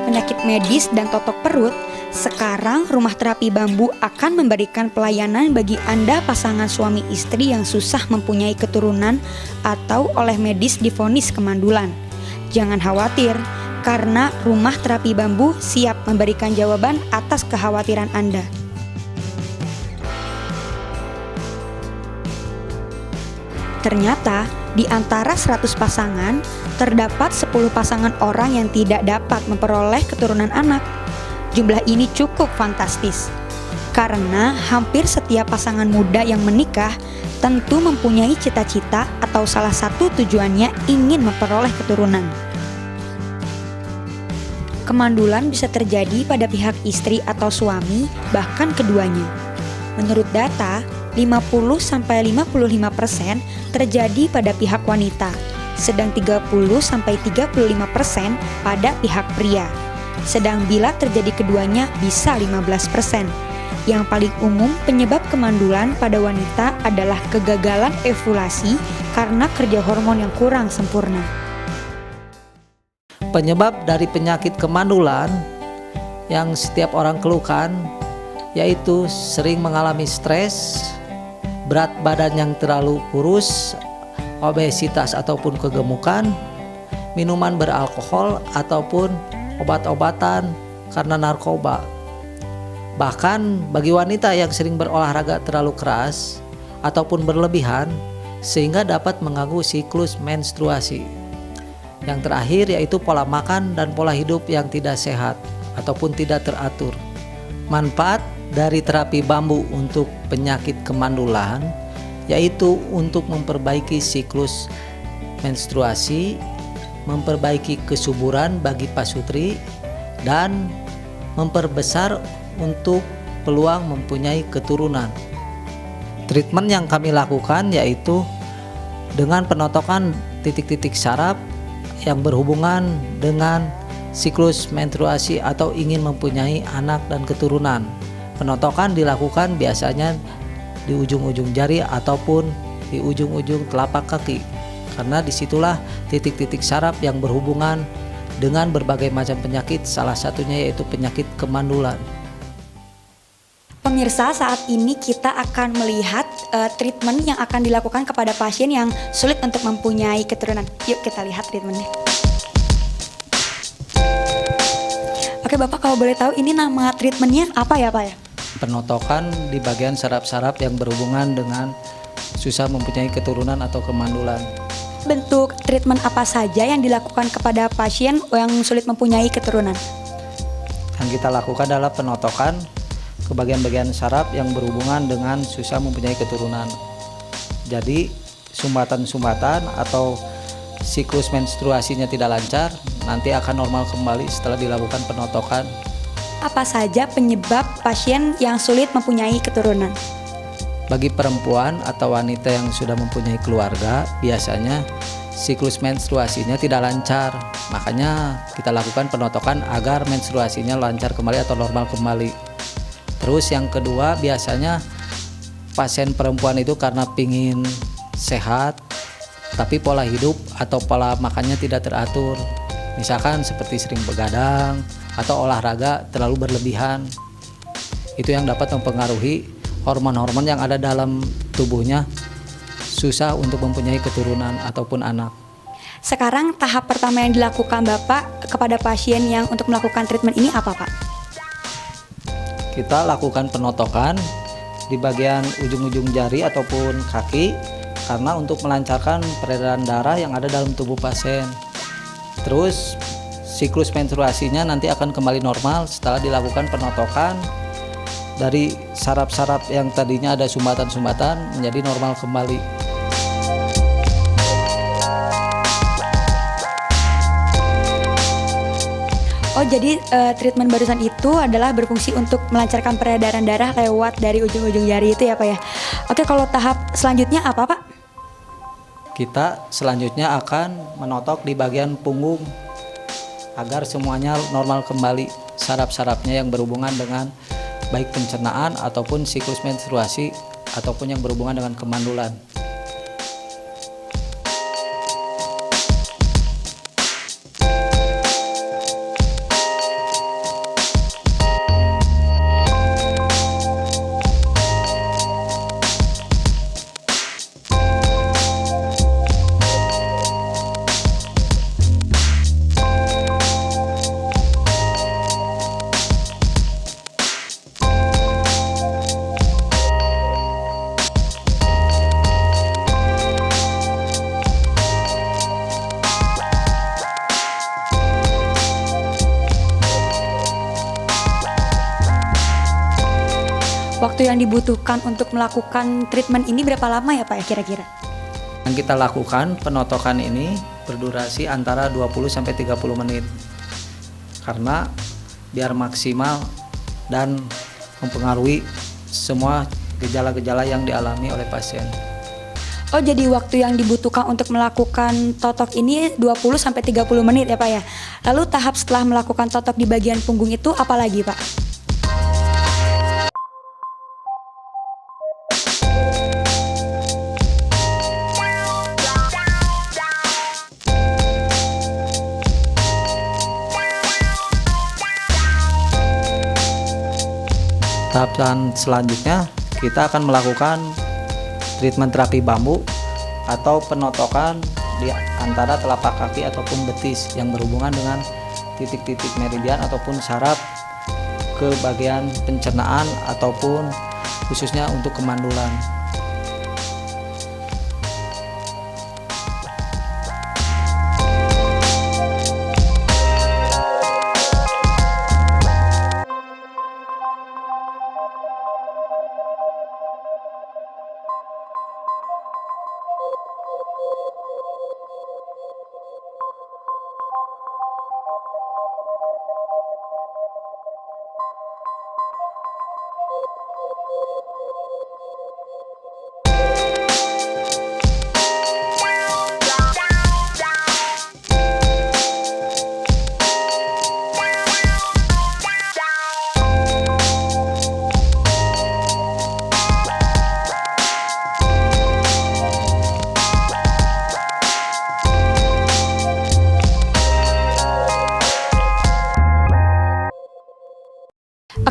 penyakit medis dan totok perut, sekarang Rumah Terapi Bambu akan memberikan pelayanan bagi Anda pasangan suami istri yang susah mempunyai keturunan atau oleh medis divonis kemandulan. Jangan khawatir, karena Rumah Terapi Bambu siap memberikan jawaban atas kekhawatiran Anda. Ternyata, di antara 100 pasangan, terdapat 10 pasangan orang yang tidak dapat memperoleh keturunan anak. Jumlah ini cukup fantastis, karena hampir setiap pasangan muda yang menikah tentu mempunyai cita-cita atau salah satu tujuannya ingin memperoleh keturunan. Kemandulan bisa terjadi pada pihak istri atau suami, bahkan keduanya. Menurut data, 50-55% terjadi pada pihak wanita, sedang 30-35% pada pihak pria. Sedang bila terjadi keduanya bisa 15%. Yang paling umum penyebab kemandulan pada wanita adalah kegagalan ovulasi karena kerja hormon yang kurang sempurna. Penyebab dari penyakit kemandulan yang setiap orang keluhkan yaitu sering mengalami stres, berat badan yang terlalu kurus, obesitas ataupun kegemukan, minuman beralkohol ataupun obat-obatan karena narkoba. Bahkan bagi wanita yang sering berolahraga terlalu keras ataupun berlebihan sehingga dapat mengganggu siklus menstruasi. Yang terakhir yaitu pola makan dan pola hidup yang tidak sehat ataupun tidak teratur. Manfaat dari terapi bambu untuk penyakit kemandulan yaitu untuk memperbaiki siklus menstruasi, memperbaiki kesuburan bagi pasutri, dan memperbesar untuk peluang mempunyai keturunan. Treatment yang kami lakukan yaitu dengan penotokan titik-titik saraf yang berhubungan dengan siklus menstruasi atau ingin mempunyai anak dan keturunan. Penotokan dilakukan biasanya di ujung-ujung jari ataupun di ujung-ujung telapak kaki, karena disitulah titik-titik saraf yang berhubungan dengan berbagai macam penyakit, salah satunya yaitu penyakit kemandulan. Pemirsa, saat ini kita akan melihat treatment yang akan dilakukan kepada pasien yang sulit untuk mempunyai keturunan. Yuk kita lihat treatmentnya. Oke Bapak, kalau boleh tahu ini nama treatmentnya apa ya Pak ya? Penotokan di bagian saraf-saraf yang berhubungan dengan susah mempunyai keturunan atau kemandulan. Bentuk treatment apa saja yang dilakukan kepada pasien yang sulit mempunyai keturunan? Yang kita lakukan adalah penotokan ke bagian-bagian saraf yang berhubungan dengan susah mempunyai keturunan. Jadi sumbatan-sumbatan atau siklus menstruasinya tidak lancar, nanti akan normal kembali setelah dilakukan penotokan. Apa saja penyebab pasien yang sulit mempunyai keturunan? Bagi perempuan atau wanita yang sudah mempunyai keluarga, biasanya siklus menstruasinya tidak lancar. Makanya kita lakukan penotokan agar menstruasinya lancar kembali atau normal kembali. Terus yang kedua, biasanya pasien perempuan itu karena pingin sehat, tapi pola hidup atau pola makannya tidak teratur. Misalkan seperti sering begadang atau olahraga terlalu berlebihan. Itu yang dapat mempengaruhi hormon-hormon yang ada dalam tubuhnya, susah untuk mempunyai keturunan ataupun anak. Sekarang tahap pertama yang dilakukan Bapak kepada pasien yang untuk melakukan treatment ini apa Pak? Kita lakukan penotokan di bagian ujung-ujung jari ataupun kaki karena untuk melancarkan peredaran darah yang ada dalam tubuh pasien. Terus siklus menstruasinya nanti akan kembali normal setelah dilakukan penotokan dari saraf-saraf yang tadinya ada sumbatan-sumbatan menjadi normal kembali. Oh jadi treatment barusan itu adalah berfungsi untuk melancarkan peredaran darah lewat dari ujung-ujung jari itu ya Pak ya. Oke, kalau tahap selanjutnya apa Pak? Kita selanjutnya akan menotok di bagian punggung agar semuanya normal kembali, saraf-sarafnya yang berhubungan dengan baik pencernaan ataupun siklus menstruasi ataupun yang berhubungan dengan kemandulan. waktu yang dibutuhkan untuk melakukan treatment ini berapa lama ya Pak ya kira-kira? Yang kita lakukan penotokan ini berdurasi antara 20-30 menit. Karena biar maksimal dan mempengaruhi semua gejala-gejala yang dialami oleh pasien. Oh, jadi waktu yang dibutuhkan untuk melakukan totok ini 20-30 menit ya Pak ya. Lalu tahap setelah melakukan totok di bagian punggung itu apa lagi Pak? Tahapan selanjutnya kita akan melakukan treatment terapi bambu atau penotokan di antara telapak kaki ataupun betis yang berhubungan dengan titik-titik meridian ataupun saraf ke bagian pencernaan ataupun khususnya untuk kemandulan.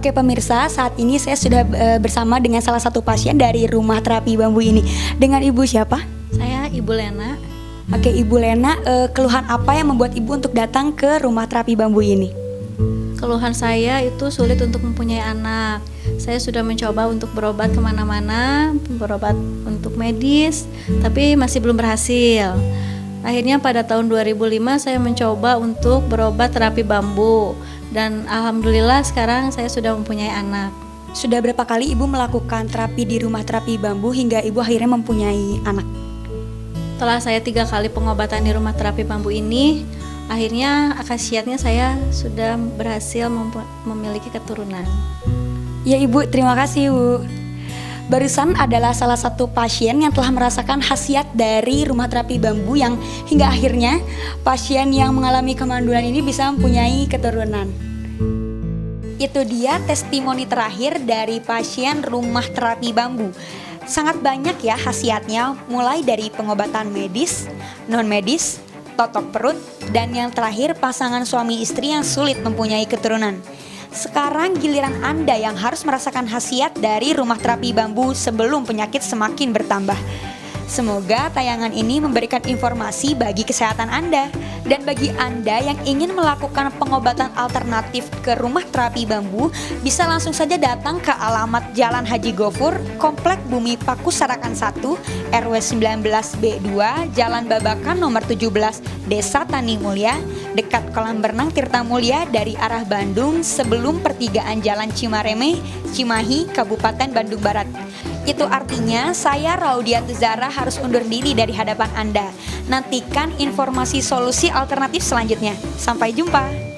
Oke pemirsa, saat ini saya sudah bersama dengan salah satu pasien dari rumah terapi bambu ini. Dengan Ibu siapa? Saya Ibu Lena. Oke Ibu Lena, keluhan apa yang membuat Ibu untuk datang ke rumah terapi bambu ini? Keluhan saya itu sulit untuk mempunyai anak. Saya sudah mencoba untuk berobat kemana-mana, berobat untuk medis, tapi masih belum berhasil. Akhirnya pada tahun 2005 saya mencoba untuk berobat terapi bambu. Dan alhamdulillah sekarang saya sudah mempunyai anak. Sudah berapa kali Ibu melakukan terapi di rumah terapi bambu hingga Ibu akhirnya mempunyai anak? Setelah saya 3 kali pengobatan di rumah terapi bambu ini, akhirnya khasiatnya saya sudah berhasil memiliki keturunan. Ya Ibu, terima kasih Bu. Barusan adalah salah satu pasien yang telah merasakan khasiat dari rumah terapi bambu yang hingga akhirnya pasien yang mengalami kemandulan ini bisa mempunyai keturunan. Itu dia testimoni terakhir dari pasien rumah terapi bambu. Sangat banyak ya khasiatnya, mulai dari pengobatan medis, non medis, totok perut, dan yang terakhir pasangan suami istri yang sulit mempunyai keturunan. Sekarang giliran Anda yang harus merasakan khasiat dari rumah terapi bambu sebelum penyakit semakin bertambah. Semoga tayangan ini memberikan informasi bagi kesehatan Anda. Dan bagi Anda yang ingin melakukan pengobatan alternatif ke rumah terapi bambu, bisa langsung saja datang ke alamat Jalan Haji Gofur, Komplek Bumi Paku Sarakan 1, RW 19B2, Jalan Babakan nomor 17, Desa Tani Mulya, dekat kolam berenang Tirta Mulya dari arah Bandung sebelum pertigaan Jalan Cimareme, Cimahi, Kabupaten Bandung Barat. Itu artinya saya Raudiatu Zara harus undur diri dari hadapan Anda. Nantikan informasi solusi alternatif selanjutnya. Sampai jumpa.